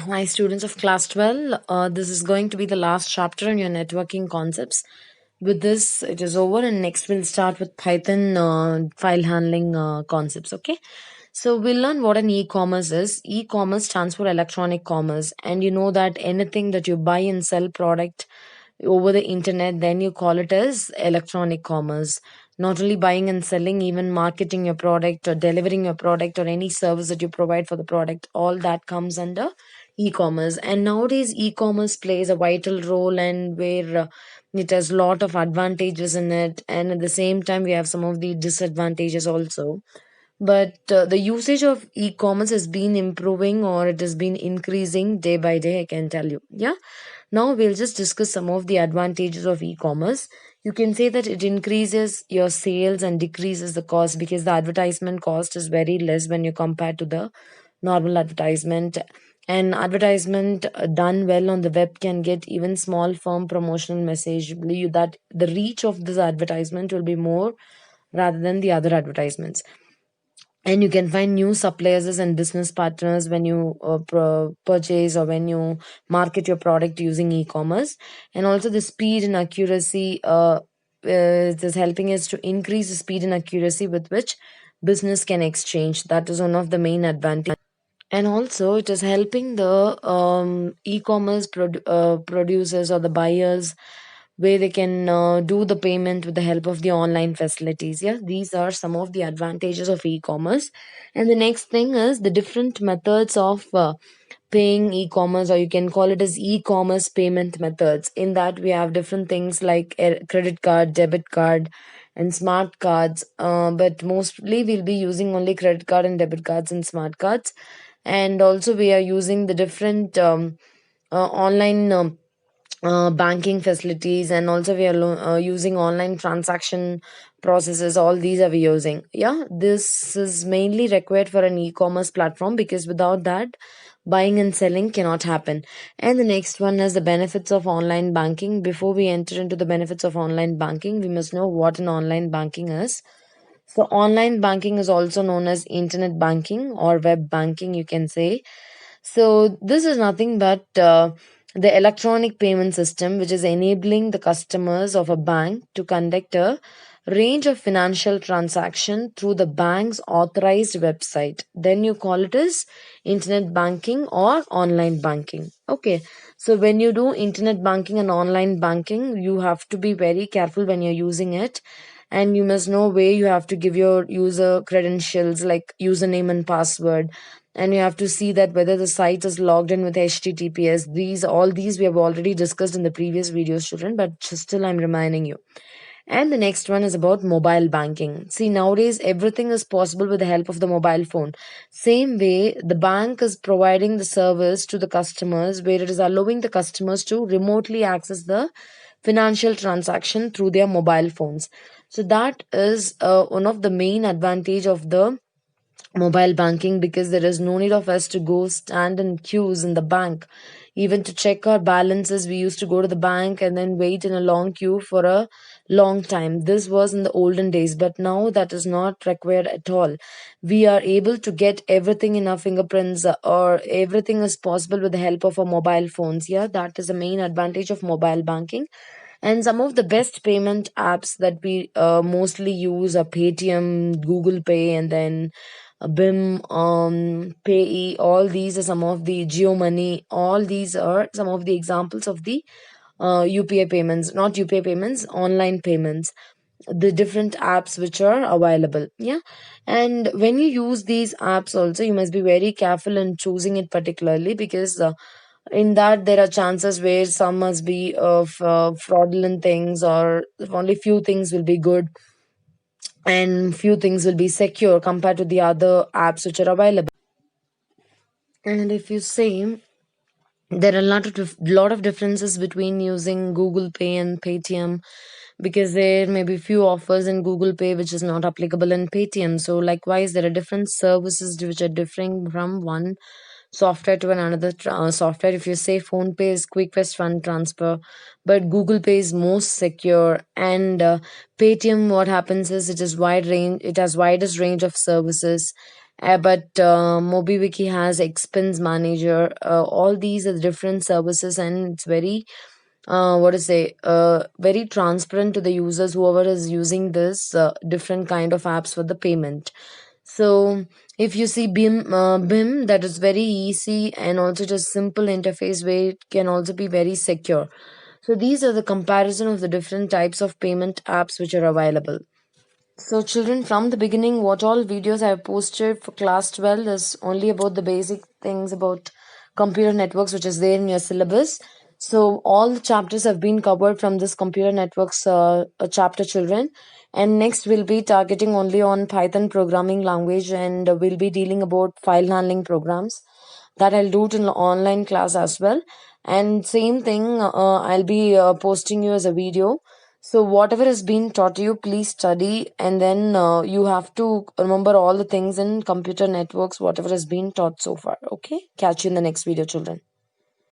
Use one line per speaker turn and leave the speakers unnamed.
Hi, students of class 12. This is going to be the last chapter on your networking concepts. With this, it is over, and next we'll start with Python file handling concepts. Okay, so we'll learn what an e-commerce is. E-commerce stands for electronic commerce, and you know that anything that you buy and sell product over the internet, then you call it as electronic commerce. Not only buying and selling, even marketing your product or delivering your product or any service that you provide for the product, all that comes under e-commerce. And nowadays e-commerce plays a vital role, and where it has a lot of advantages in it, and at the same time we have some of the disadvantages also. But the usage of e-commerce has been improving, or it has been increasing day by day, I can tell you. Yeah, now we'll just discuss some of the advantages of e-commerce. You can say that it increases your sales and decreases the cost, because the advertisement cost is very less when you compare to the normal advertisement. And advertisement done well on the web can get even small firm promotional message. Believe that the reach of this advertisement will be more rather than the other advertisements. And you can find new suppliers and business partners when you purchase or when you market your product using e-commerce. And also the speed and accuracy is helping us to increase the speed and accuracy with which business can exchange. That is one of the main advantages. And also it is helping the e-commerce producers or the buyers, where they can do the payment with the help of the online facilities. Yeah, these are some of the advantages of e-commerce. And the next thing is the different methods of paying e-commerce, or you can call it as e-commerce payment methods. In that we have different things like a credit card, debit card, and smart cards. But mostly we'll be using only credit card and debit cards and smart cards. And also we are using the different online banking facilities, and also we are using online transaction processes. All these are we using. Yeah, this is mainly required for an e-commerce platform, because without that buying and selling cannot happen. And the next one is the benefits of online banking. Before we enter into the benefits of online banking, we must know what an online banking is. So online banking is also known as internet banking or web banking, you can say. So this is nothing but the electronic payment system, which is enabling the customers of a bank to conduct a range of financial transaction through the bank's authorized website. Then you call it as internet banking or online banking. Okay. So when you do internet banking and online banking, you have to be very careful when you're using it, and you must know where you have to give your user credentials like username and password, and you have to see that whether the site is logged in with https. These we have already discussed in the previous videos, children, but still I'm reminding you. And the next one is about mobile banking. See, nowadays everything is possible with the help of the mobile phone. Same way, the bank is providing the service to the customers, where it is allowing the customers to remotely access the financial transaction through their mobile phones. So that is one of the main advantage of the mobile banking, because there is no need of us to go stand in queues in the bank. Even to check our balances, we used to go to the bank and then wait in a long queue for a long time. This was in the olden days, but now that is not required at all. We are able to get everything in our fingerprints, or everything is possible with the help of our mobile phones. Yeah, that is the main advantage of mobile banking. And some of the best payment apps that we mostly use are Paytm, Google Pay, and then BIM, Payee. All these are some of the Geo Money. All these are some of the examples of the UPI payments, not UPI payments, online payments, the different apps which are available. Yeah, and when you use these apps also, you must be very careful in choosing it particularly, because in that there are chances where some must be of fraudulent things, or only few things will be good and few things will be secure compared to the other apps which are available. And if you say, there are a lot of differences between using Google Pay and Paytm, because there may be few offers in Google Pay which is not applicable in Paytm. So likewise, there are different services which are differing from one software to another software. If you say Phone Pay is quickest fund transfer, but Google Pay is most secure, and Paytm, what happens is it is wide range. It has widest range of services, but MobiWiki has expense manager. All these are different services, and it's very what to say, very transparent to the users, whoever is using this different kind of apps for the payment. So if you see BIM, that is very easy, and also just simple interface where it can also be very secure. So these are the comparison of the different types of payment apps which are available. So, children, from the beginning, what all videos I have posted for class 12 is only about the basic things about computer networks, which is there in your syllabus. So, all the chapters have been covered from this computer networks chapter, children. And next, we'll be targeting only on Python programming language, and we'll be dealing about file handling programs that I'll do it in the online class as well. And same thing, I'll be posting you as a video. So whatever has been taught you, please study, and then you have to remember all the things in computer networks, whatever has been taught so far. Okay? Catch you in the next video, children.